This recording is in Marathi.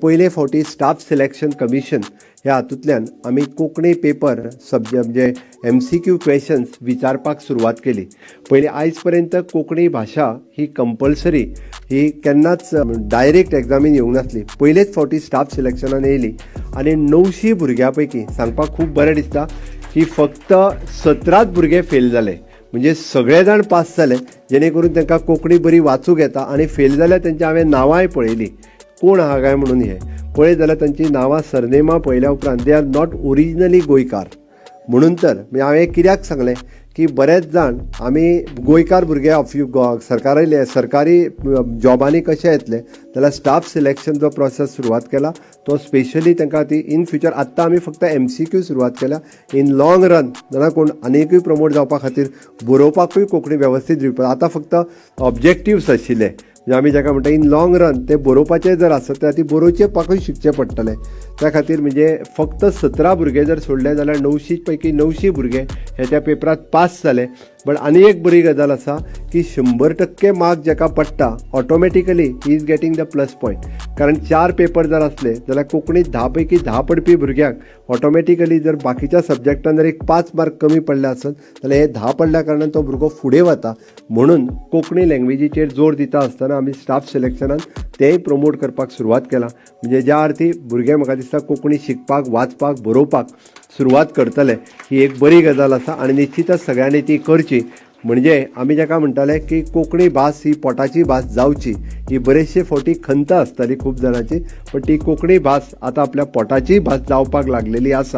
पयले फावटी स्टाफ सिलेक्शन कमिशन ह्या हातूंतल्यान आमी कोंकणी पेपर सब्जेक्ट म्हणजे MCQ क्वेश्चन्स विचारपाक सुरवात केली। पयलीं आयज पर्यंत कोंकणी भाशा ही कंपल्सरी ही केन्नाच डायरेक्ट एग्जामीन येवंक नासली। पयलेच फावटी स्टाफ सिलेक्शनान येयली आनी 900 भुरग्यां पैकी सांगपाक खूब बरें दिसता की फक्त 17 भुरगे फेल जाले, म्हणजे सगळे जाण पास जाले, जेणे करून तांकां कोंकणी बरी वाचूंक येता। आनी फेल जाल्यार तेंची हांवें नांवांय पळयलीं, कोण आहा काय म्हणून हे पळय जाल्यार तांची नांवां सरनेमां पळयल्या उपरांत दे आर नॉट ओरिजिनली गोंयकार। म्हणून तर हांवें कित्याक सांगलें की बरेच जाण आमी गोंयकार भुरगे सरकारी जॉबांनी कशे येतले जाल्यार स्टाफ सिलेक्शन जो प्रोसेस सुरवात केला तो स्पेशली तांकां ती इन फ्युचर आत्तां आमी फक्त MCQ सुरवात केल्या। इन लॉंग रन जाल्यार कोण आनीकूय प्रमोट जावपा खातीर बरोवपाकूय कोंकणी वेवस्थीत दिवपा आतां फक्त ऑब्जेक्टिव्स आशिल्ले आमी जाका म्हणटा इन लॉंग रन ते बरोवपाचे जर आसत जाल्यार ती बरोवचे पाकूय शिकचे पडटले। त्या खातीर म्हणजे फक्त 17 भुरगे जर सोडले जाल्यार 900 पैकी 900 भुरगे हे त्या पेपरात पास जाले। पण आनी एक बरी गजाल आसा की 100% मार्क जाका पडटा automatically he is getting the plus point. कारण 4 पेपर जर असले जाल्यार कोंकणी 10 पैकी 10 पडपी भुरग्यांक ऑटोमॅटिकली जर बाकीच्या सब्जेक्टान जर एक 5 मार्क कमी पडले आसत जाल्यार हे 10 पडल्या कारणान तो भुरगो फुडें वता। म्हणून कोंकणी लँग्वेजीचेर जोर दिता आसतना आमी स्टाफ सिलेक्शनान तेय प्रमोट करपाक सुरवात केला। म्हणजे ज्या अर्थी भुरगे म्हाका दिसता कोंकणी शिकपाक वाचपाक बरोवपाक सुरवात करतले ही एक बरी गजाल आसा आनी निश्चितच सगळ्यांनी ती करची। म्हणजे आमी जाका म्हणटाले की कोंकणी भास ही पोटाची भास जावची, ही बरेचशे फावटी खंत आसताली खूब जाणांची, पण ती कोंकणी भास आतां आपल्या पोटाची भास जावपाक लागलेली आसा।